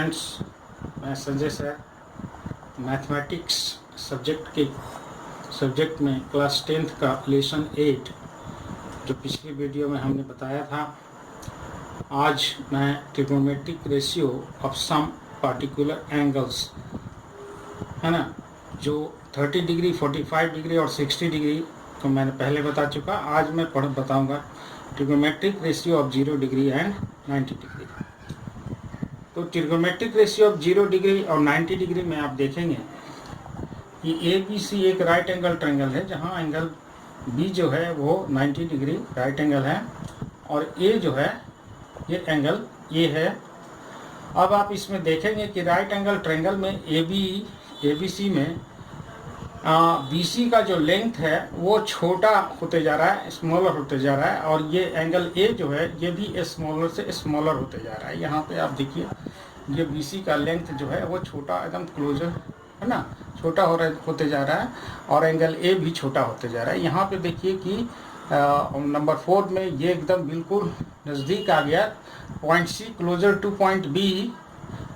Students, मैं Sanjay sir mathematics subject में class 10th का लेसन 8 जो पिछली वीडियो में हमने बताया था, आज मैं trigonometric ratio of some particular angles है ना, जो 30 डिग्री, 45 डिग्री और 60 डिग्री तो मैंने पहले बता चुका। आज मैं बताऊंगा trigonometric ratio of 0 degree and 90 degree. तो ट्रिग्नोमेट्रिक रेशियो ऑफ 0 डिग्री और 90 डिग्री में आप देखेंगे कि ABC एक राइट एंगल ट्रायंगल है, जहां एंगल B जो है वो 90 डिग्री राइट एंगल है और A जो है ये एंगल A है। अब आप इसमें देखेंगे कि राइट एंगल ट्रायंगल में ABC में BC का जो लेंथ है वो छोटा होते जा रहा है, स्मॉलर होते जा रहा है, और ये एंगल A जो है ये भी स्मॉलर से स्मॉलर होते जा रहा है। यहाँ पे आप देखिए ये BC का लेंथ जो है वो छोटा, एकदम क्लोजर है ना, छोटा होते जा रहा है और एंगल A भी छोटा होते जा रहा है। यहाँ पे देखिए कि नंबर 4 में ये एकदम बिल्कुल नज़दीक आ गया, point C closer to point B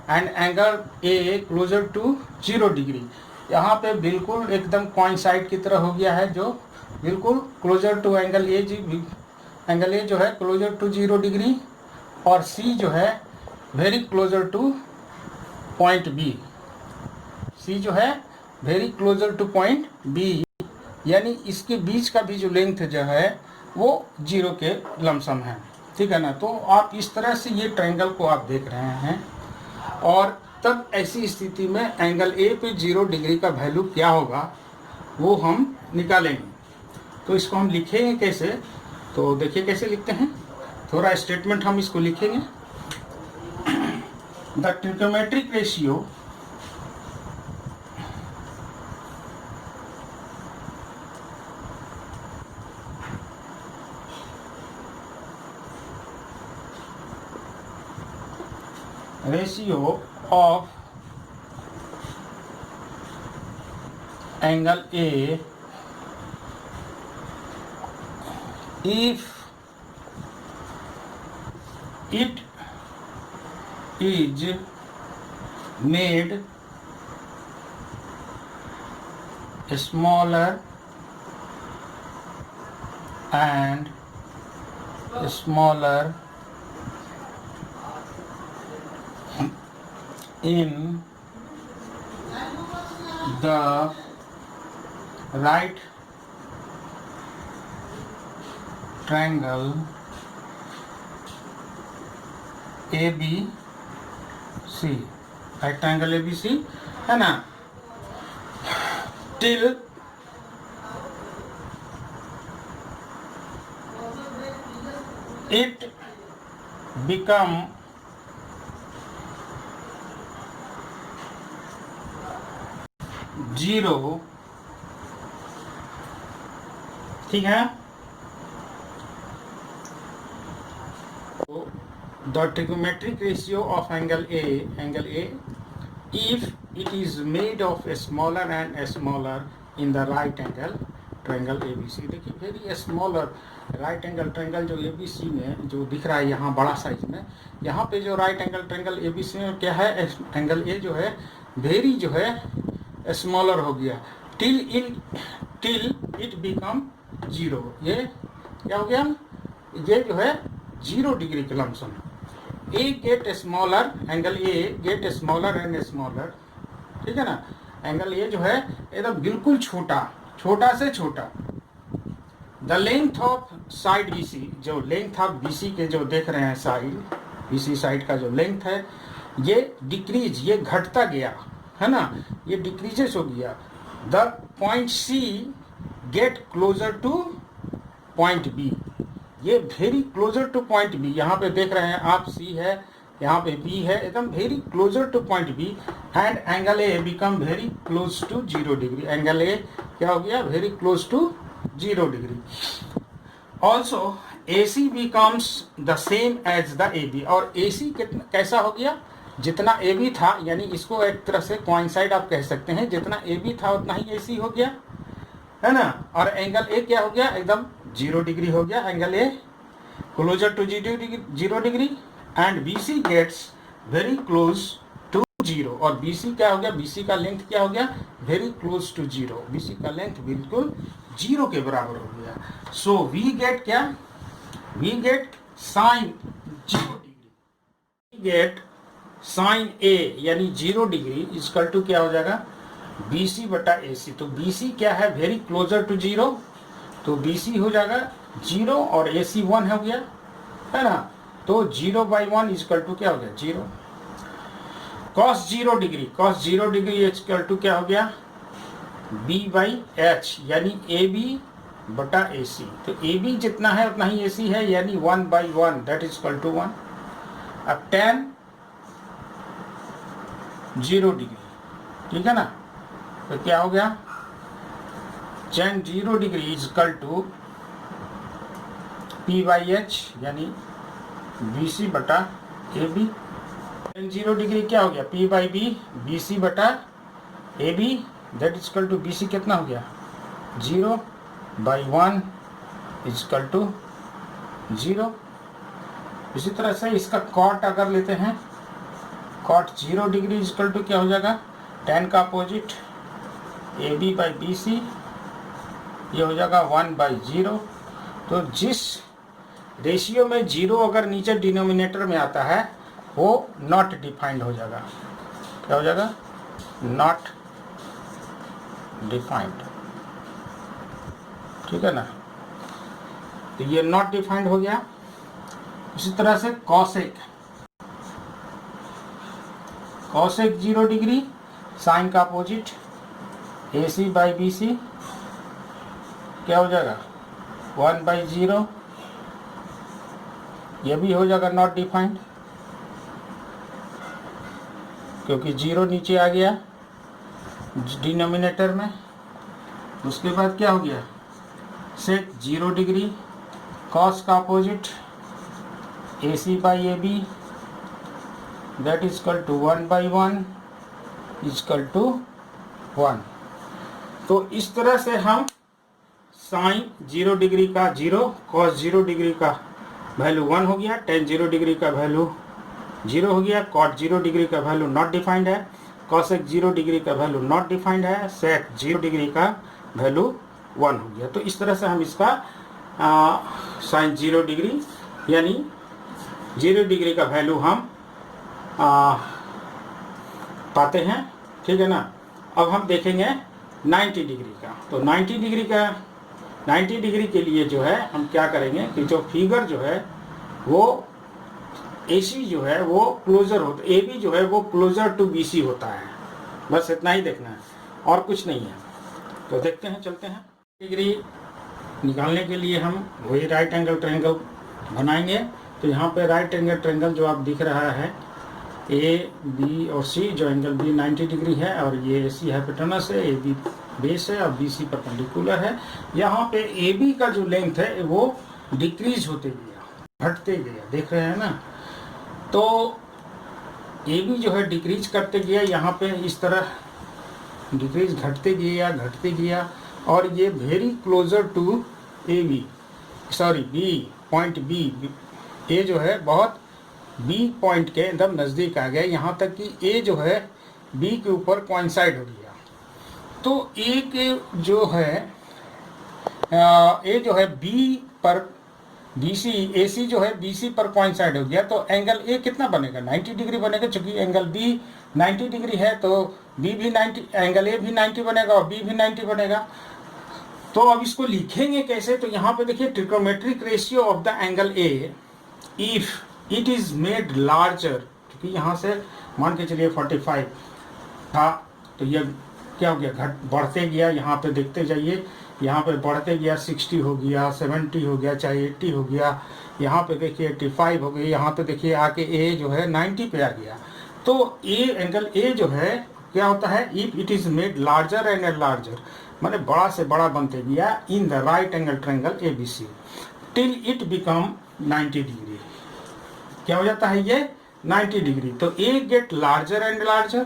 and angle A closer to 0 degree. यहाँ पे बिल्कुल एकदम कोइंसाइड की तरह हो गया है, जो बिल्कुल क्लोजर टू एंगल A जो है क्लोजर टू 0 डिग्री और C जो है very closer to point B। C जो है very closer to point B, यानी इसके बीच का भी जो लेंथ जो है वो 0 के लमसम है, ठीक है ना। तो आप इस तरह से ये ट्रायंगल को आप देख रहे हैं और तब ऐसी स्थिति में एंगल A पे 0 डिग्री का वैल्यू क्या होगा वो हम निकालेंगे। तो इसको हम लिखेंगे कैसे, तो देखिए कैसे लिखते हैं, थोड़ा स्टेटमेंट हम इसको लिखेंगे। The trigonometric ratio of angle A if it is made smaller and smaller in the right triangle ABC, right triangle ABC है ना, till it become जीरो, ठीक है। तो the trigonometric ratio of angle A if it is made of a smaller and smaller in the right angle triangle ABC। देखिए very smaller right angle triangle जो ABC में जो दिख रहा है यहाँ बड़ा साइज में, यहाँ पे जो राइट एंगल ट्रायंगल ABC में क्या है, एंगल A जो है वेरी जो है स्मॉलर हो गया, टिल इट बिकम 0। ये क्या हो गया, ये जो है 0 डिग्री के lump sum. A get smaller, angle A get smaller and smaller, ठीक है ना। एंगल A जो है एकदम बिल्कुल छोटा से छोटा। The length of side BC, जो लेंथ ऑफ BC के जो देख रहे हैं साइड BC साइड का जो लेंथ है ये डिक्रीज, ये घटता गया है ना, ये डिक्रीजेस हो गया। The point C get closer to point B, ये very closer to point B। यहाँ पे देख रहे हैं आप C है, यहाँ पे B है, एकदम very closer to point B and angle A become very close to 0 degree. Angle A क्या हो गया, very close to 0 degree. Also AC becomes the same as the AB, और AC कैसा हो गया, जितना AB था, यानी इसको एक तरह से कोइंसाइड आप कह सकते हैं, जितना AB था उतना ही AC हो गया है ना। और एंगल A क्या हो गया, एकदम 0 डिग्री हो गया angle A, closer to 0 degree and BC gets very close zero, और BC क्या हो गया, BC का लेंथ क्या हो गया, very close to zero, BC का लेंथ बिल्कुल जीरो के बराबर हो गया। सो वी गेट क्या, we get sine 0 degree, we get sine A यानी 0 डिग्री इक्वल टू क्या हो जाएगा, BC बटा AC। तो BC क्या है, वेरी क्लोजर टू जीरो, तो BC हो जाएगा 0 और AC 1 हो गया, है ना। तो 0/1 इक्वल टू क्या हो गया, 0। cos 0 degree, cos 0 degree equal to क्या हो गया, B/H यानी AB बटा AC। तो AB जितना है उतना ही AC है, यानी 1/1 दैट इज इक्वल टू 1। अब tan 0 डिग्री, ठीक है ना, तो क्या हो गया, tan 0 degree is equal to P/H यानी BC बटा AB। tan 0 डिग्री क्या हो गया, P/B BC बटा AB that is equal to BC कितना हो गया, 0/1 इज इक्वल टू 0। इसी तरह से इसका कॉट अगर लेते हैं, cot 0 degree is equal to क्या हो जाएगा, tan का अपोजिट AB/BC, ये हो जाएगा 1/0। तो जिस रेशियो में 0 अगर नीचे डिनोमिनेटर में आता है वो नॉट डिफाइंड हो जाएगा, क्या हो जाएगा, नॉट डिफाइंड, ठीक है ना। तो ये नॉट डिफाइंड हो गया। इसी तरह से कॉसेक, कॉसेक 0 डिग्री, साइन का अपोजिट AC/BC क्या हो जाएगा, 1/0, ये भी हो जाएगा नॉट डिफाइंड क्योंकि 0 नीचे आ गया डिनोमिनेटर में। उसके बाद क्या हो गया, सेक 0 डिग्री, कॉस का opposite AC/AB that is equal to 1/1 is equal to 1। तो इस तरह से हम साइन 0 डिग्री का 0, कॉस 0 डिग्री का वैल्यू 1 हो गया, tan 0 डिग्री का वैल्यू 0 हो गया, कॉट 0 डिग्री का वैल्यू नॉट डिफाइंड है, कॉसेक 0 डिग्री का वैल्यू नॉट डिफाइंड है, सेक 0 डिग्री का वैल्यू 1 हो गया। तो इस तरह से हम इसका साइन 0 डिग्री यानी 0 डिग्री का वैल्यू हम पाते हैं, ठीक है ना। अब हम देखेंगे 90 डिग्री का। तो 90 डिग्री के लिए जो है हम क्या करेंगे कि जो फिगर जो है वो AC जो है वो क्लोजर होता है, AB जो है वो क्लोजर टू BC होता है, बस इतना ही देखना है और कुछ नहीं है। तो देखते हैं, चलते हैं। डिग्री निकालने के लिए हम वही राइट एंगल ट्रायंगल बनाएंगे। तो यहाँ पे राइट एंगल ट्रायंगल जो आप दिख रहा है AB और C, जो एंगल B 90 डिग्री है और ये AC हाइपोटेनस है, AB बेस है और BC परपेंडिकुलर है। यहाँ पे AB का जो लेंथ है वो डिक्रीज होते गया, घटते गया, देख रहे हैं ना। तो AB जो है डिक्रीज करते गया, यहाँ पे इस तरह डिक्रीज घटते गया और ये very closer to AB, sorry B point B, A जो है बहुत B पॉइंट के एकदम नज़दीक आ गया, यहाँ तक कि A जो है B के ऊपर कोइंसाइड हो गया। तो A के जो है A जो है B पर BC, AC जो है BC पर कोइंसाइड हो गया, तो एंगल A कितना बनेगा, 90 डिग्री बनेगा। चूंकि एंगल B 90 डिग्री है तो B भी 90, एंगल A भी 90 बनेगा और B भी 90 बनेगा। तो अब इसको लिखेंगे कैसे, तो यहाँ पे देखिए trigonometric ratio of the angle A if it is made larger, क्योंकि यहाँ से मान के चलिए 45 था, तो ये क्या हो गया, बढ़ते गया। यहाँ पे देखते जाइए, यहाँ पे बढ़ते गया, 60 हो गया, 70 हो गया, चाहे 80 हो गया, यहाँ पे देखिए 85 हो गई, यहाँ पे देखिए आके A जो है 90 पे आ गया। तो एंगल A जो है क्या होता है, if it is made larger and larger, माने बड़ा से बड़ा बनते गया in the right angle triangle ABC till it become 90 degree. क्या हो जाता है ये 90 डिग्री। तो A get larger and larger,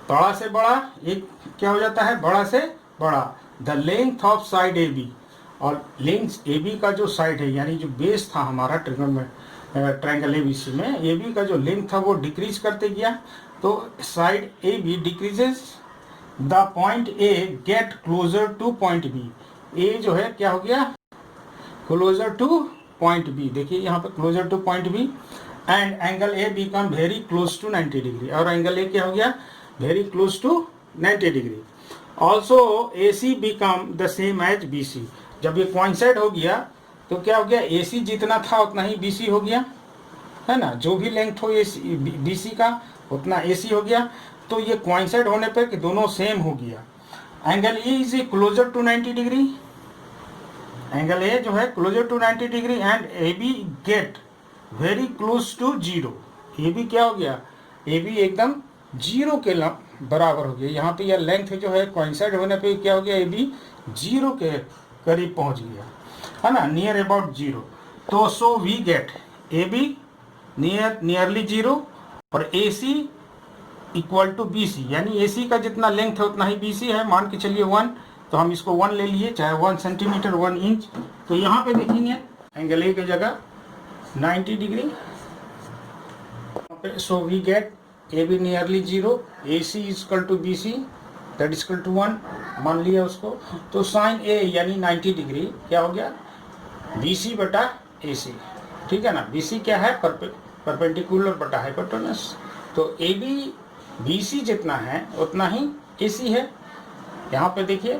बड़ा से बड़ा, एक क्या हो जाता है बड़ा से बड़ा। The length of side AB, और लेंथ AB का जो साइड है यानी जो बेस था हमारा ट्रायंगल ABC में, AB का जो लेंथ था वो डिक्रीज करते गया। तो side A B decreases the point A get closer to point B. A जो है क्या हो गया, क्लोजर टू पॉइंट बी। देखिए यहाँ पे closer to point B and angle A become very close to 90 degree. और एंगल ए क्या हो गया, very close to 90 degree. Also A C become the same as B C. जब ये coincide हो गया तो क्या हो गया, ए सी जितना था उतना ही बी सी हो गया, है ना। जो भी लेंथ हो बी सी का उतना ए सी हो गया। तो ये कोइंसाइड होने पर कि दोनों सेम हो गया। Angle E is closer to 90 degree, angle A जो है closer to 90 degree and A B get very close to zero. A B क्या हो गया, ए बी एकदम जीरो के बराबर हो गया। यहाँ पे यह लेंथ जो है कोइंसाइड होने पे क्या हो गया, ए बी जीरो के करीब पहुँच गया, है ना, नियर अबाउट जीरो। तो so we get A B nearly zero और A C equal to B C, यानी ए सी का जितना लेंथ है उतना ही बी सी है। मान के चलिए 1, तो हम इसको 1 ले लिए, चाहे 1 सेंटीमीटर 1 इंच। तो यहाँ पे देखेंगे एंगल ए की जगह 90 degree. So we get A B nearly zero, A C equal to B C that equal to 1 मान लिया उसको। तो साइन ए यानी 90 डिग्री क्या हो गया, बी सी बटा ए सी, ठीक है ना। बी सी क्या है, परपेंडिकुलर बटा हाइपोटेनस। तो ए बी बी सी जितना है उतना ही ए सी है। यहाँ पे देखिए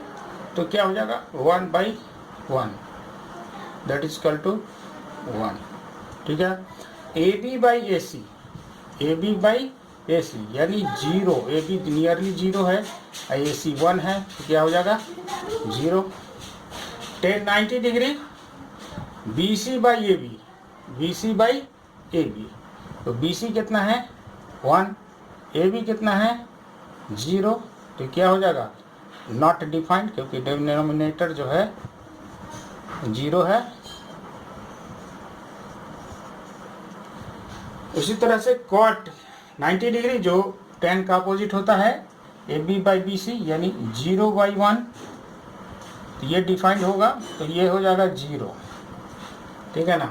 तो क्या हो जाएगा 1/1 दैट इज इक्वल टू 1, ठीक है। A B by A C, A B by A C यानी zero, A B nearly zero है, ए सी 1 है, तो क्या हो जाएगा 0। Tan 90 degree B C by A B, B C by A B. तो बी सी कितना है 1, ए बी कितना है 0। तो क्या हो जाएगा नॉट डिफाइंड, क्योंकि डिनोमिनेटर जो है 0 है। उसी तरह से कॉट 90 डिग्री जो tan का अपोजिट होता है, A B by B C यानी 0/1, तो ये डिफाइंड होगा, तो ये हो जाएगा 0, ठीक है ना।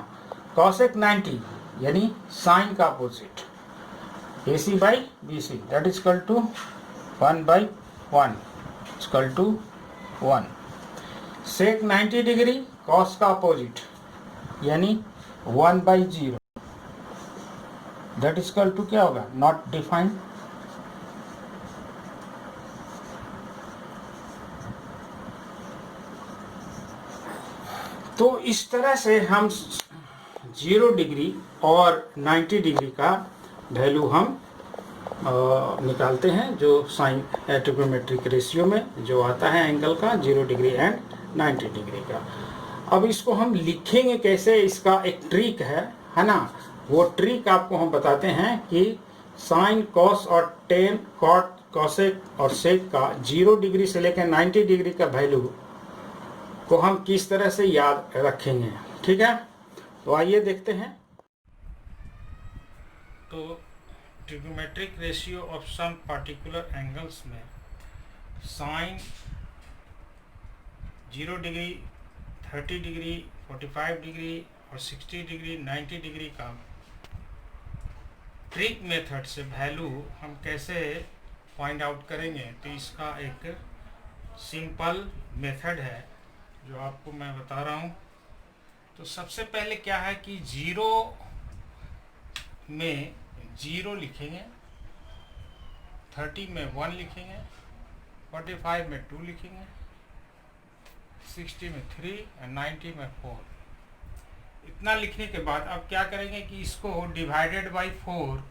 कॉसेक 90 यानी साइन का opposite, A C by B C that is equal to 1/1 equal to 1। Sec 90 degree cos का अपोजिट यानी 1/0 दैट इज इक्वल टू क्या होगा, नॉट डिफाइंड। तो इस तरह से हम 0 डिग्री और 90 डिग्री का वैल्यू हम निकालते हैं, जो साइन ट्रिग्नोमेट्रिक रेशियो में जो आता है एंगल का 0 डिग्री एंड 90 डिग्री का। अब इसको हम लिखेंगे कैसे, इसका एक ट्रिक है ना। वो ट्रिक आपको हम बताते हैं कि साइन कॉस और टेन कॉट कॉसेक और सेक का 0 डिग्री से लेकर 90 डिग्री का वैल्यू को हम किस तरह से याद रखेंगे, ठीक है। तो आइए देखते हैं। तो trigonometric ratio of some particular angles में साइन 0 डिग्री 30 डिग्री 45 डिग्री और 60 डिग्री 90 डिग्री का ट्रिक मेथड से वैल्यू हम कैसे फाइंड आउट करेंगे। तो इसका एक सिंपल मेथड है जो आपको मैं बता रहा हूँ। तो सबसे पहले क्या है कि 0 में 0 लिखेंगे, 30 में 1 लिखेंगे, 45 में 2 लिखेंगे, 60 में 3 और 90 में 4। इतना लिखने के बाद अब क्या करेंगे कि इसको डिवाइडेड बाई 4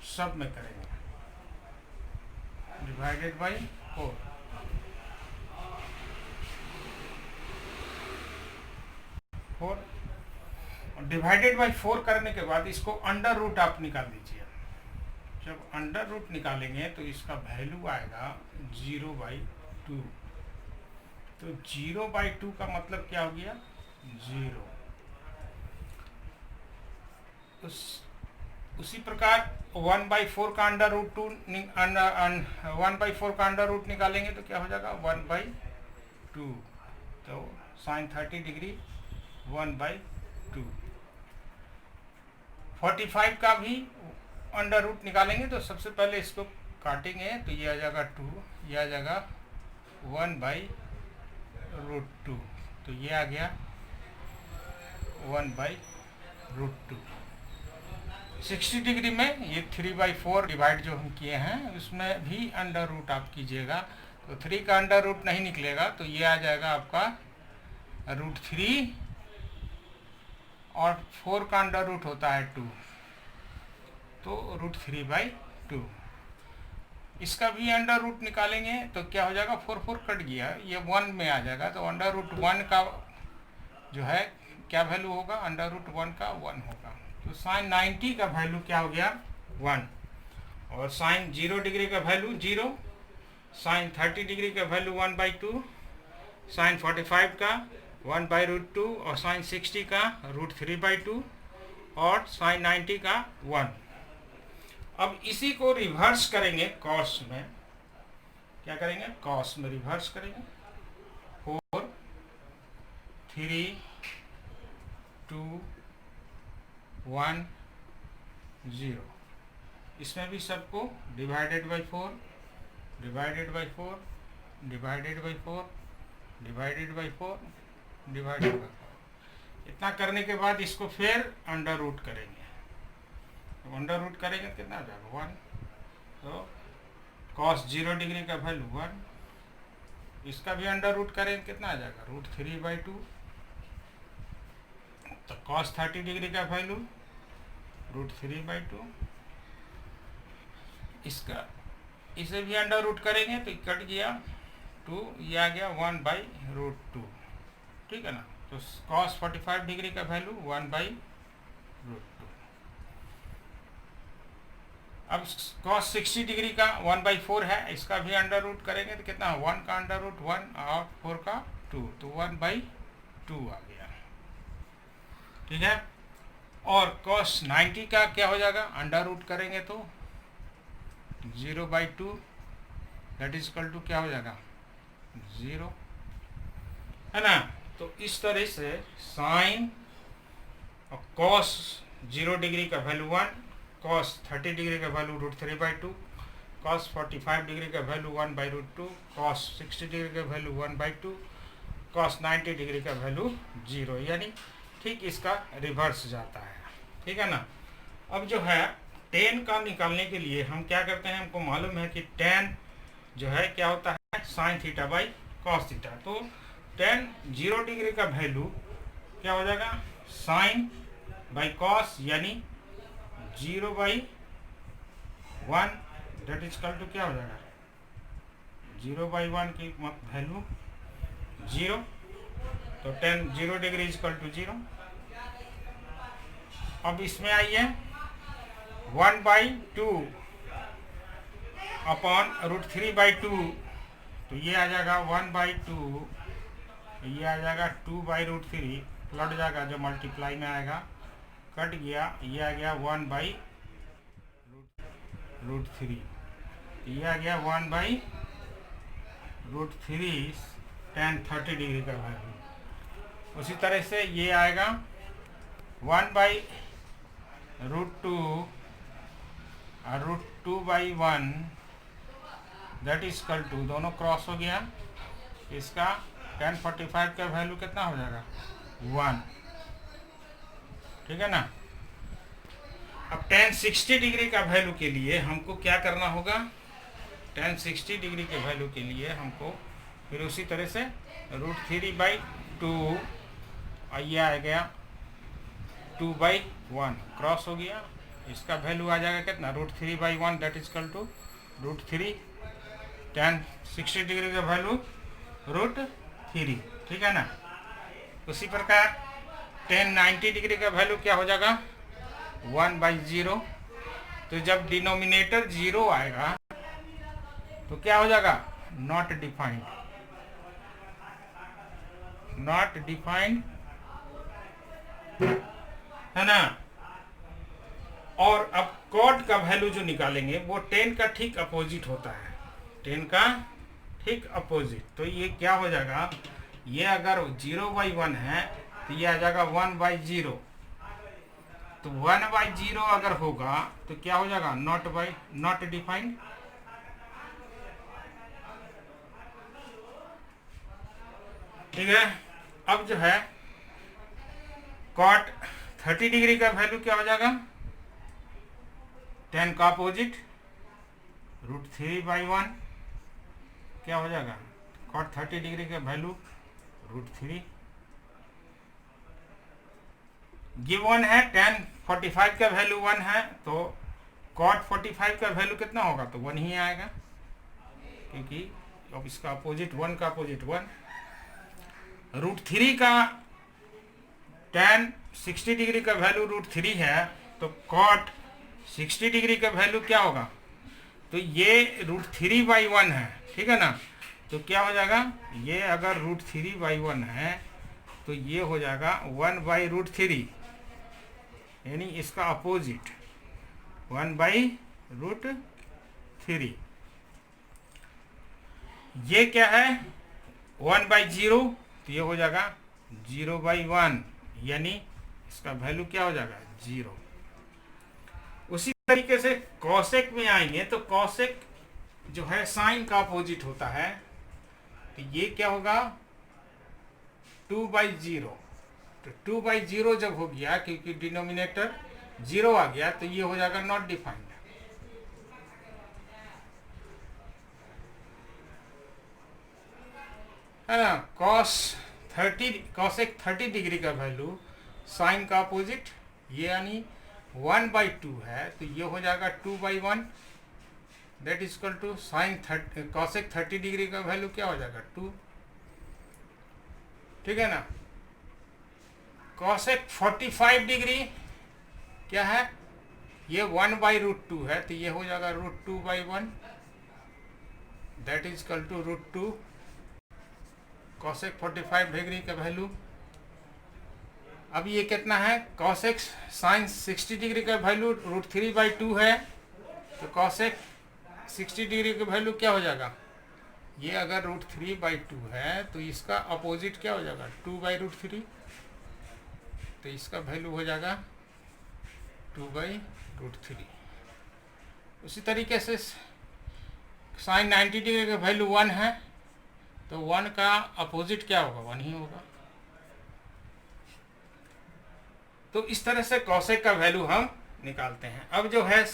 सब में करेंगे, डिवाइडेड बाई 4। और डिवाइडेड बाई 4 करने के बाद इसको अंडर रूट आप निकाल दीजिए। जब अंडर रूट निकालेंगे तो इसका वैल्यू आएगा 0/2। तो 0/2 का मतलब क्या हो गया 0। उसी प्रकार 1/4 का अंडर रूट 1/4 का अंडर रूट निकालेंगे तो क्या हो जाएगा 1/2। तो साइन 30 डिग्री 1/2। 45 का भी अंडर रूट निकालेंगे तो सबसे पहले इसको काटेंगे तो ये आ जाएगा 2, ये आ जाएगा 1/√2, तो ये आ गया 1/√2। 60 डिग्री में ये 3/4 डिवाइड जो हम किए हैं उसमें भी अंडर रूट आप कीजिएगा, तो 3 का अंडर रूट नहीं निकलेगा, तो ये आ जाएगा आपका √3, और 4 का अंडर रूट होता है 2, तो √3/2। इसका भी अंडर रूट निकालेंगे तो क्या हो जाएगा, 4 कट गया, ये 1 में आ जाएगा, तो अंडर√1 का जो है क्या वैल्यू होगा, अंडर√1 का 1 होगा। तो साइन 90 का वैल्यू क्या हो गया 1, और साइन 0 डिग्री का वैल्यू 0, साइन 30 डिग्री का वैल्यू 1/2, साइन 45 का 1/√2, और साइन 60 का √3/2, और साइन 90 का 1। अब इसी को रिवर्स करेंगे कॉस में, क्या करेंगे, कॉस में रिवर्स करेंगे, 4 3 2 1 0। इसमें भी सबको divided by 4, divided by 4, divided by 4, divided by 4, divided by 4। इतना करने के बाद इसको फिर अंडर रूट करेंगे, अंडर रूट करेंगे तो कितना आ जाएगा 1, तो कॉस 0 डिग्री का वैल्यू 1, इसका भी अंडर रूट करेंगे कितना आ जाएगा √3/2, तो कॉस 30 डिग्री का वैल्यू √3/2, इसका इसे भी अंडर रूट करेंगे तो कट गया 2, ये आ गया 1/√2, ठीक है ना। तो कॉस 45 डिग्री का वैल्यू 1/√2। अब कॉस 60 डिग्री का 1/4 है, इसका भी अंडर रूट करेंगे तो कितना, 1 का अंडर रूट 1 और 4 का 2, तो 1/2 आ गया, ठीक है। और कॉस 90 का क्या हो जाएगा, अंडर रूट करेंगे तो 0/2, दैट इज इक्वल टू क्या हो जाएगा 0, है ना। तो इस तरह से साइन और कॉस 0 डिग्री का वैल्यू 1, कॉस 30 डिग्री का वैल्यू √3/2, कॉस 45 डिग्री का वैल्यू 1/√2, कॉस 60 डिग्री का वैल्यू 1/2, कॉस 90 डिग्री का वैल्यू 0, यानी ठीक इसका रिवर्स जाता है, ठीक है ना। अब जो है tan का निकालने के लिए हम क्या करते हैं, हमको मालूम है कि tan जो है क्या होता है sine theta by cos theta, तो tan 0 डिग्री का वैल्यू क्या हो जाएगा साइन बाई कॉस, यानी 0/1, दैट इज इक्वल टू क्या हो जाएगा 0/1 की वैल्यू 0, तो tan 0 degree is equal to 0। अब इसमें आइए 1/2 अपॉन √3/2, तो ये आ जाएगा 1/2, ये आ जाएगा 2/√3, लट जाएगा जो मल्टीप्लाई में आएगा, कट गया, ये आ गया 1/√3, ये आ गया 1/√3 tan 30 डिग्री का वैल्यू। उसी तरह से ये आएगा 1/√2 और √2/1, दैट इज इक्वल टू, दोनों क्रॉस हो गया, इसका tan 45 का वैल्यू कितना हो जाएगा 1, ठीक है ना। अब tan 60 डिग्री का वैल्यू के लिए हमको क्या करना होगा, tan 60 डिग्री के वैल्यू के लिए हमको फिर उसी तरह से √3/2, और ये आ गया 2/1, क्रॉस हो गया, इसका वैल्यू आ जाएगा कितना √3/1, that is equal to √3, tan 60 degree का वैल्यू √3, ठीक है ना। उसी प्रकार tan 90 डिग्री का वैल्यू क्या हो जाएगा 1/0, तो जब डिनोमिनेटर 0 आएगा तो क्या हो जाएगा नॉट डिफाइंड, नॉट डिफाइंड, है ना। और अब कॉट का वैल्यू जो निकालेंगे वो tan का ठीक अपोजिट होता है, tan का ठीक अपोजिट, तो ये क्या हो जाएगा, ये अगर 0/1 है तो ये आ जाएगा 1/0, तो 1/0 अगर होगा तो क्या हो जाएगा, नॉट डिफाइंड। ठीक है। अब जो है कॉट 30 डिग्री का वैल्यू क्या हो जाएगा, tan का अपोजिट √3/1 क्या हो जाएगा, कॉट 30 डिग्री का वैल्यू √3। गिवन है tan 45 का वैल्यू 1 है, तो कॉट 45 का वैल्यू कितना होगा, तो 1 ही आएगा, क्योंकि अब इसका अपोजिट 1 का अपोजिट 1। √3 का tan 60 डिग्री का वैल्यू √3 है, तो कॉट 60 डिग्री का वैल्यू क्या होगा, तो ये √3/1 है, ठीक है ना। तो क्या हो जाएगा, ये अगर √3/1 है तो ये हो जाएगा 1/√3, यानी इसका अपोजिट 1/√3। ये क्या है 1/0, तो ये हो जाएगा 0/1, यानी इसका वैल्यू क्या हो जाएगा 0। उसी तरीके से कॉसेक में आएंगे तो कॉसेक जो है साइन का अपोजिट होता है, तो ये क्या होगा 2/0। तो 2/0 जब हो गया, क्योंकि डिनोमिनेटर 0 आ गया, तो ये हो जाएगा नॉट डिफाइंड। है ना। कॉसेक 30 डिग्री का वैल्यू साइन का अपोजिट, ये यानी 1/2 है, तो ये हो जाएगा 2/1, that is equal to sine cosec 30 degree का वैल्यू क्या हो जाएगा 2। ठीक है ना। कॉसेक 45 डिग्री क्या है, ये 1/√2 है, तो ये हो जाएगा √2/1, that is equal to √2 cosec 45 degree का वैल्यू। अब ये कितना है, कॉसेक साइन 60 डिग्री का वैल्यू √3/2 है, तो कॉसेक 60 डिग्री का वैल्यू क्या हो जाएगा, ये अगर √3/2 है तो इसका अपोजिट क्या हो जाएगा 2/√3, तो इसका वैल्यू हो जाएगा 2/√3। उसी तरीके से साइन 90 डिग्री का वैल्यू 1 है, तो 1 का अपोजिट क्या होगा 1 ही होगा। तो इस तरह से कॉसेक का वैल्यू हम निकालते हैं। अब जो है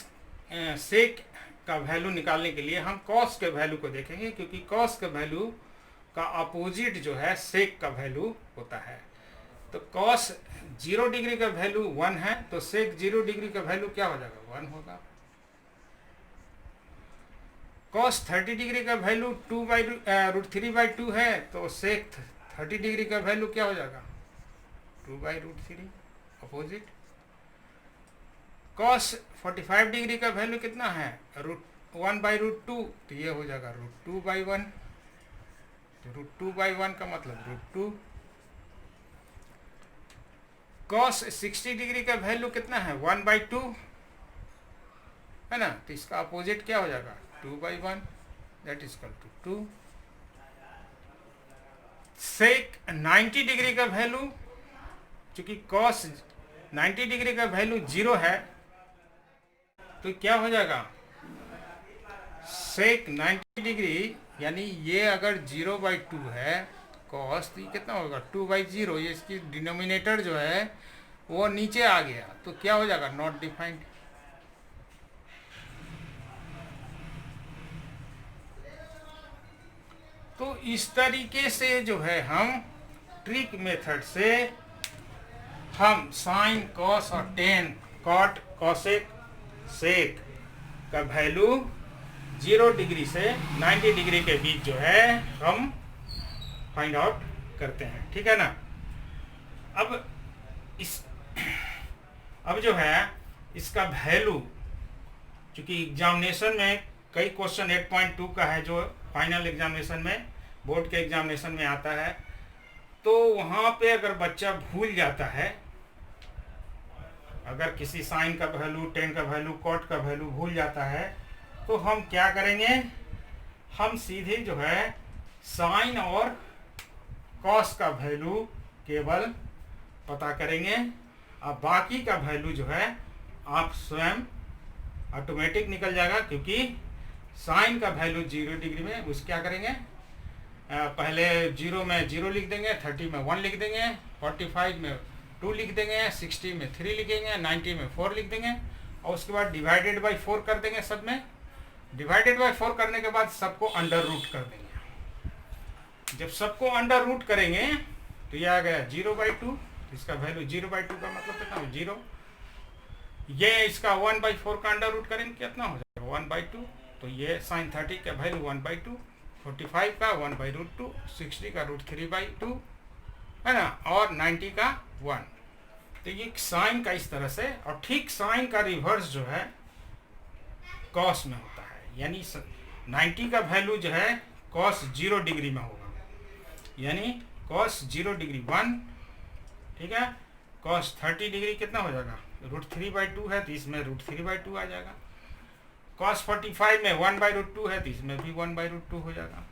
सेक का वैल्यू निकालने के लिए हम कॉस के वैल्यू को देखेंगे, क्योंकि कॉस के वैल्यू का अपोजिट जो है सेक का वैल्यू होता है। तो कॉस 0 डिग्री का वैल्यू 1 है, तो सेक 0 डिग्री का वैल्यू क्या हो जाएगा 1 होगा। कॉस 30 डिग्री का वैल्यू √3/2 है, तो सेक 30 डिग्री का वैल्यू क्या हो जाएगा 2/√3 अपोजिट। कॉस 45 डिग्री का वैल्यू कितना है 1/√2, तो ये हो जाएगा √2/1, तो √2/1 का मतलब √2। कॉस 60 डिग्री का वैल्यू कितना है 1/2 है ना, तो इसका अपोजिट क्या हो जाएगा 2/1, that is equal to 2। Sec 90 degree का वैल्यू, चूंकि कॉस 90 डिग्री का वैल्यू 0 है, तो क्या हो जाएगा सेक 90 डिग्री, यानी ये अगर 0/2 है कॉस, तो ये कितना होगा 2/0, ये इसकी डिनोमिनेटर जो है वो नीचे आ गया, तो क्या हो जाएगा नॉट डिफाइंड। तो इस तरीके से जो है हम ट्रिक मेथड से हम साइन कॉस और टेन कॉट कॉसेक सेक का वैल्यू 0 डिग्री से 90 डिग्री के बीच जो है हम फाइंड आउट करते हैं। ठीक है ना। अब जो है इसका वैल्यू, चूंकि एग्जामिनेशन में कई क्वेश्चन 8.2 का है जो फाइनल एग्जामिनेशन में बोर्ड के एग्जामिनेशन में आता है, तो वहाँ पे अगर बच्चा भूल जाता है, अगर किसी साइन का वैल्यू, टेन का वैल्यू, कॉट का वैल्यू भूल जाता है, तो हम क्या करेंगे, हम सीधे जो है साइन और कॉस का वैल्यू केवल पता करेंगे अब बाकी का वैल्यू जो है आप स्वयं ऑटोमेटिक निकल जाएगा, क्योंकि साइन का वैल्यू 0 डिग्री में उस क्या करेंगे, पहले 0 में 0 लिख देंगे, 30 में 1 लिख देंगे, 45 में 2 लिख देंगे, 60 में 3 लिखेंगे, 90 में 4 लिख देंगे और उसके बाद डिवाइडेड बाय 4 कर देंगे। सब में डिवाइडेड बाय 4 करने के बाद सबको अंडर रूट कर देंगे। जब सबको अंडर रूट करेंगे तो ये आ गया 0/2, इसका वैल्यू 0/2 का मतलब कितना हो 0। ये इसका 1/4 का अंडर रूट करेंगे कितना हो जाएगा 1/2। तो ये sin 30 का वैल्यू 1/2, 45 का 1/√2, 60 का √3/2 है ना, और 90 का 1। तो ये साइन का इस तरह से, और ठीक साइन का रिवर्स जो है कॉस में होता है, यानी 90 का वैल्यू जो है कॉस 0 डिग्री में होगा, यानी कॉस 0 डिग्री 1, ठीक है। कॉस 30 डिग्री कितना हो जाएगा √3/2 है तो इसमें √3/2 आ जाएगा। कॉस 45 में 1/√2 है तो इसमें भी 1/√2 हो जाएगा।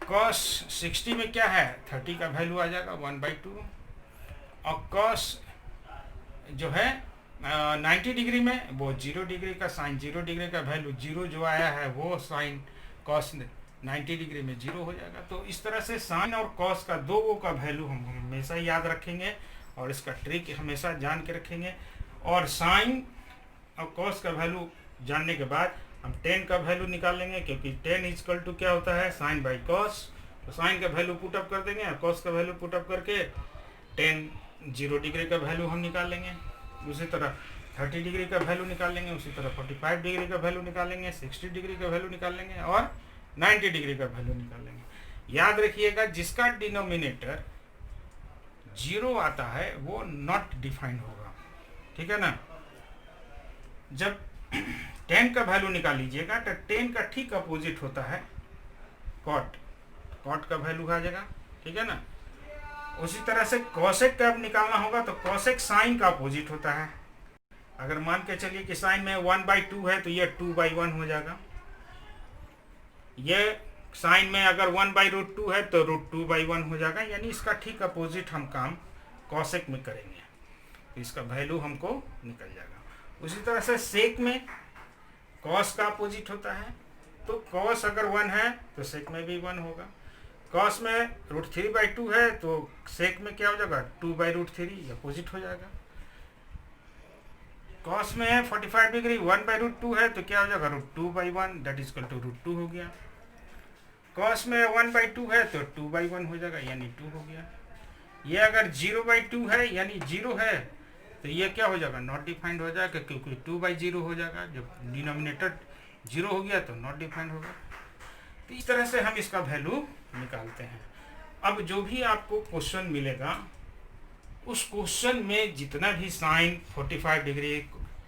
कॉस 60 में क्या है 30 का वैल्यू आ जाएगा 1/2, और कॉस जो है 90 डिग्री में वो 0 डिग्री का साइन 0 डिग्री का वैल्यू 0 जो आया है वो साइन कॉस 90 डिग्री में 0 हो जाएगा। तो इस तरह से साइन और कॉस का दो का वैल्यू हम हमेशा याद रखेंगे और इसका ट्रिक हमेशा जान के रखेंगे। और साइन और कॉस का वैल्यू जानने के बाद हम टेन का वैल्यू निकाल लेंगे, क्योंकि टेन इजकल टू क्या होता है साइन बाई कॉस। तो साइन का वैल्यू पुटअप कर देंगे और कॉस का वैल्यू पुटअप करके टेन 0 डिग्री का वैल्यू हम निकाल लेंगे। उसी तरह 30 डिग्री का वैल्यू निकाल लेंगे, उसी तरह 45 डिग्री का वैल्यू निकाल लेंगे, 60 डिग्री का वैल्यू निकाल लेंगे और 90 डिग्री का वैल्यू निकाल लेंगे। याद रखिएगा जिसका डिनोमिनेटर 0 आता है वो नॉट डिफाइंड होगा, ठीक है ना। जब 10 का वैल्यू निकाल लीजिएगा तो 10 का ठीक अपोजिट होता है कॉट, कॉट का वैल्यू आ जाएगा, ठीक है ना। उसी तरह से कॉसेक का निकालना होगा तो कॉसेक साइन का अपोजिट होता है। अगर मान के चलिए कि साइन में 1/2 है तो ये 2/1 हो जाएगा। ये साइन में अगर 1/√2 है तो √2/1 हो जाएगा, यानी इसका ठीक अपोजिट हम काम कॉसेक में करेंगे तो इसका वैल्यू हमको निकल जाएगा। उसी तरह से सेक में कॉस का अपोजिट होता है, तो कॉस अगर 1 है तो सेक में भी 1 होगा। कॉस में √3/2 है तो सेक में क्या हो जाएगा 2/√3 अपोजिट हो जाएगा। कॉस में 45 डिग्री 1/√2 है तो क्या हो जाएगा √2/1 दैट इज इक्वल टू √2 हो गया। कॉस में 1/2 है तो 2/1 हो जाएगा यानी 2 हो गया। ये अगर 0/2 है यानी 0 है तो ये क्या हो जाएगा नॉट डिफाइंड हो जाएगा, क्योंकि 2/0 हो जाएगा। जब डिनोमिनेटर 0 हो गया तो नॉट डिफाइंड होगा। तो इस तरह से हम इसका वैल्यू निकालते हैं। अब जो भी आपको क्वेश्चन मिलेगा उस क्वेश्चन में जितना भी sine 45 degree,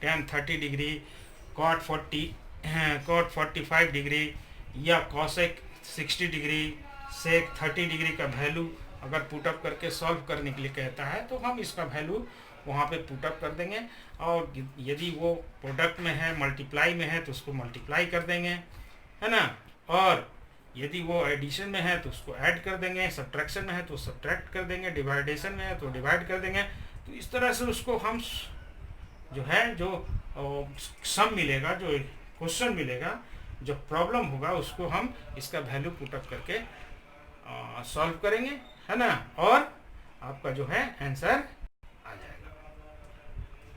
tan 30 degree, cot 45 degree या cosec 60 डिग्री, sec 30 डिग्री का वैल्यू अगर पुटअप करके सॉल्व करने के लिए कहता है तो हम इसका वैल्यू वहाँ पे पुटअप कर देंगे। और यदि वो प्रोडक्ट में है मल्टीप्लाई में है तो उसको मल्टीप्लाई कर देंगे, है ना। और यदि वो एडिशन में है तो उसको ऐड कर देंगे, सब्ट्रैक्शन में है तो सब्ट्रैक्ट कर देंगे, डिवाइडेशन में है तो डिवाइड कर देंगे। तो इस तरह से उसको हम जो है जो सम मिलेगा, जो क्वेश्चन मिलेगा, जो प्रॉब्लम होगा उसको हम इसका वैल्यू पुटअप करके सॉल्व करेंगे, है ना। और आपका जो है आंसर आ जाएगा।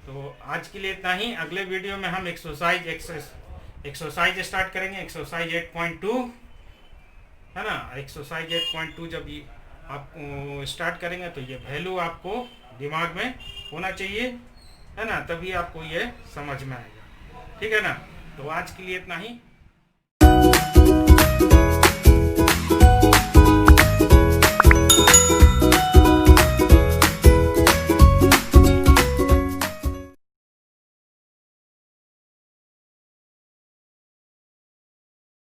तो आज के लिए इतना ही। अगले वीडियो में हम एक्सरसाइज स्टार्ट करेंगे, एक्सरसाइज 8.2, है ना। एक्सरसाइज 8.2 जब ये आप स्टार्ट करेंगे तो ये वैल्यू आपको दिमाग में होना चाहिए, है ना, तभी आपको ये समझ में आएगा, ठीक है ना। तो आज के लिए इतना ही।